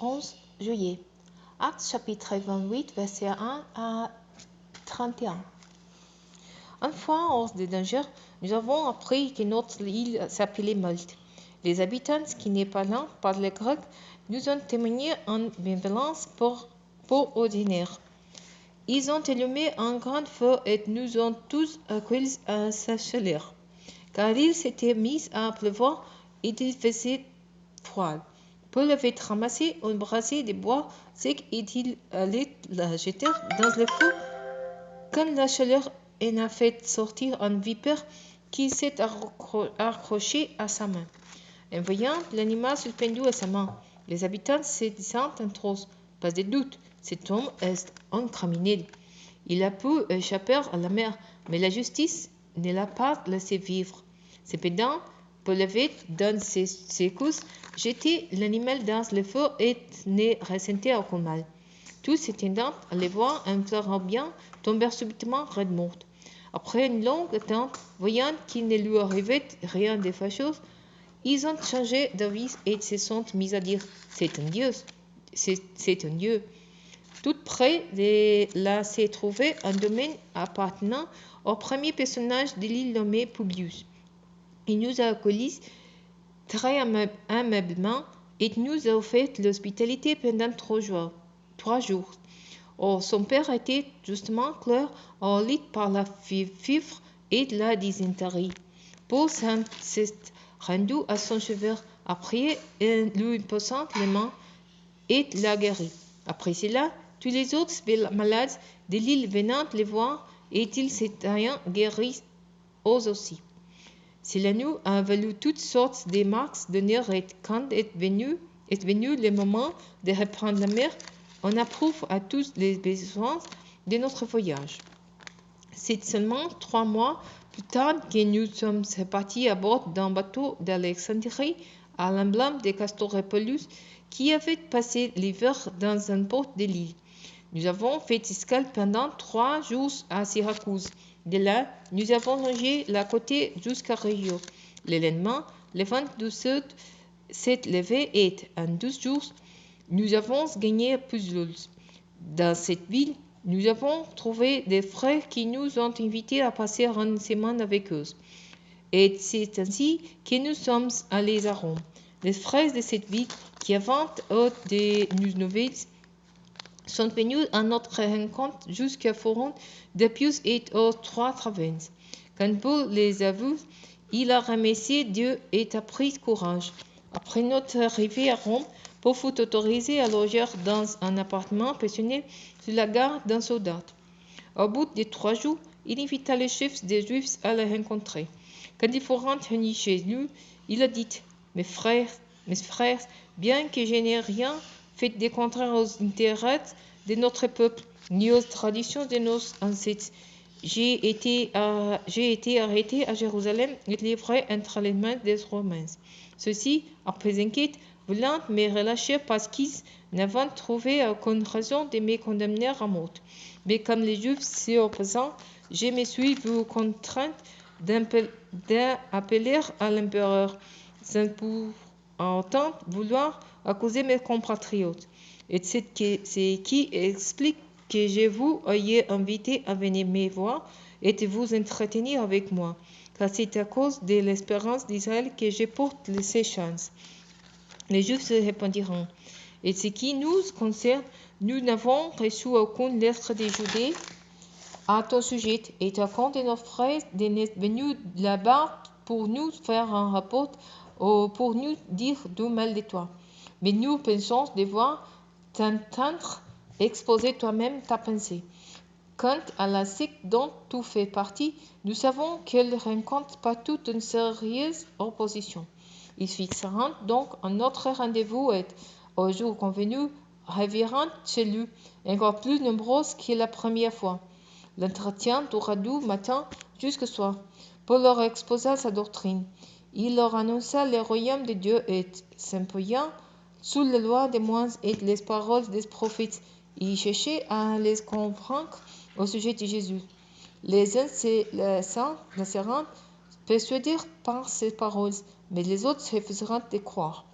11 juillet. Actes chapitre 28, versets 1 à 31. Une fois hors de danger, nous avons appris que notre île s'appelait Malte. Les habitants qui ne parlant pas le grec nous ont témoigné en bienveillance pour ordinaire. Ils ont allumé un grand feu et nous ont tous accueillis à sa chaleur. Car il s'était mis à pleuvoir et il faisait froid. Paul avait ramassé un brasier de bois sec et il allait la jeter dans le feu quand la chaleur en a fait sortir une vipère qui s'est accrochée à sa main. En voyant l'animal suspendu à sa main, les habitants se disaient entre eux, pas de doute, cet homme est un criminel. Il a pu échapper à la mer, mais la justice ne l'a pas laissé vivre. Cependant, Paul avait, dans ses secousses, jeté l'animal dans le feu et ne ressentait aucun mal. Tous s'étendant à le voir en pleurant bien, tombèrent subitement raide morte. Après une longue attente, voyant qu'il ne lui arrivait rien de fâcheux, ils ont changé d'avis et se sont mis à dire « C'est un Dieu, c'est un Dieu ». Tout près de là s'est trouvé un domaine appartenant au premier personnage de l'île nommé Publius. Il nous a accueillis très aimablement et nous a offert l'hospitalité pendant 3 jours. Or, son père était justement clair au lit par la fièvre et la dysenterie. Paul s'est rendu à son chevet après lui posant les mains et l'a guéri. Après cela, tous les autres malades de l'île venant le voir et ils s'étaient guéris eux aussi. Cela nous a valu toutes sortes de marques d'honneur et quand est venu le moment de reprendre la mer, on approuve à tous les besoins de notre voyage. C'est seulement 3 mois plus tard que nous sommes repartis à bord d'un bateau d'Alexandrie à l'emblème de Castor et Paulus qui avait passé l'hiver dans un port de l'île. Nous avons fait escale pendant 3 jours à Syracuse. De là, nous avons longé la côte jusqu'à Reggio. Le lendemain, le vent du sud s'est levé et, en 12 jours, nous avons gagné Puzzles. Dans cette ville, nous avons trouvé des frères qui nous ont invités à passer une semaine avec eux. Et c'est ainsi que nous sommes allés à Rome. Les frères de cette ville, qui avant eux de nous nouvelles, sont venus à notre rencontre jusqu'à Forum d'Appius et aux 3 Tavernes. Quand Paul les a vus, il a remercié Dieu et a pris courage. Après notre arrivée à Rome, Paul fut autorisé à loger dans un appartement personnel sous la garde d'un soldat. Au bout de 3 jours, il invita les chefs des Juifs à le rencontrer. Quand il fut rentré chez lui, il a dit « Mes frères, bien que je n'ai rien fait de contraire aux intérêts de notre peuple, ni aux traditions de nos ancêtres, j'ai été arrêté à Jérusalem et livré entre les mains des Romains. Ceux-ci, après enquête, voulant me relâcher parce qu'ils n'avaient trouvé aucune raison de me condamner à mort. Mais comme les Juifs s'y opposaient, je me suis vu contrainte d'appeler à l'empereur, sans pour autant vouloir accuser mes compatriotes. Et c'est ce qui explique que je vous ai invité à venir me voir et de vous entretenir avec moi, car c'est à cause de l'espérance d'Israël que je porte ces chances. Les Juifs se répondiront, et ce qui nous concerne, nous n'avons reçu aucune lettre de Judée à ton sujet, et aucun de nos frères n'est venu là-bas pour nous faire un rapport ou pour nous dire du mal de toi. Mais nous pensons devoir t'entendre exposer toi-même ta pensée. Quant à la secte dont tu fais partie, nous savons qu'elle ne rencontre pas toute une sérieuse opposition. Ils fixeront donc un autre rendez-vous et, au jour convenu, reviendront chez lui, encore plus nombreux que la première fois. L'entretien dura du matin jusqu'au soir. Paul leur exposa sa doctrine. Il leur annonça le royaume de Dieu et, s'appuyant sous la loi des Moïse et les paroles des prophètes, il cherchait à les convaincre au sujet de Jésus. Les uns se laisseront persuader par ces paroles, mais les autres refusèrent de croire.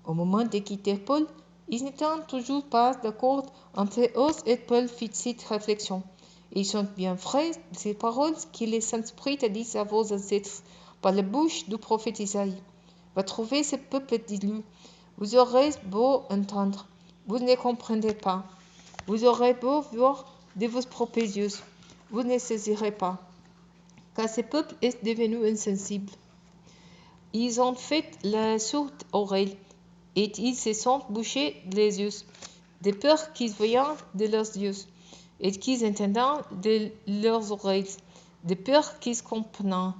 Au moment de quitter Paul, Ils n'étaient toujours pas d'accord entre eux et Paul fit cette réflexion. Ils sont bien vraies ces paroles que le Saint-Esprit a dites à vos ancêtres par la bouche du prophète Isaïe. Va trouver ce peuple d'élu. Vous aurez beau entendre, vous ne comprendrez pas. Vous aurez beau voir de vos propres yeux, vous ne saisirez pas. Car ce peuple est devenu insensible. Ils ont fait la sourde oreille, et ils se sont bouchés les yeux, de peur qu'ils voyant de leurs yeux, et qu'ils entendant de leurs oreilles, de peur qu'ils comprennent,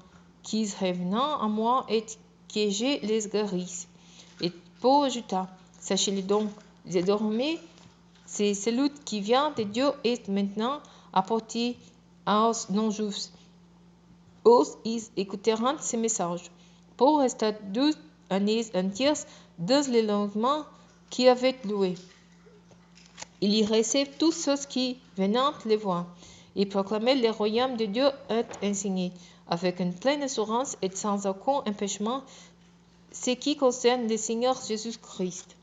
qu'ils revenant à moi et que je les guérisse. Et Paul ajouta, sachez-le donc, désormais, c'est celui qui vient de Dieu est maintenant apporté aux non-juifs. Eux, ils écouteront ce message. Paul resta 2 années entières dans le lendemain qui avait loué. Il y recevait tous ceux qui venaient le voir. Il proclamait le royaume de Dieu et enseignait, avec une pleine assurance et sans aucun empêchement, ce qui concerne le Seigneur Jésus-Christ.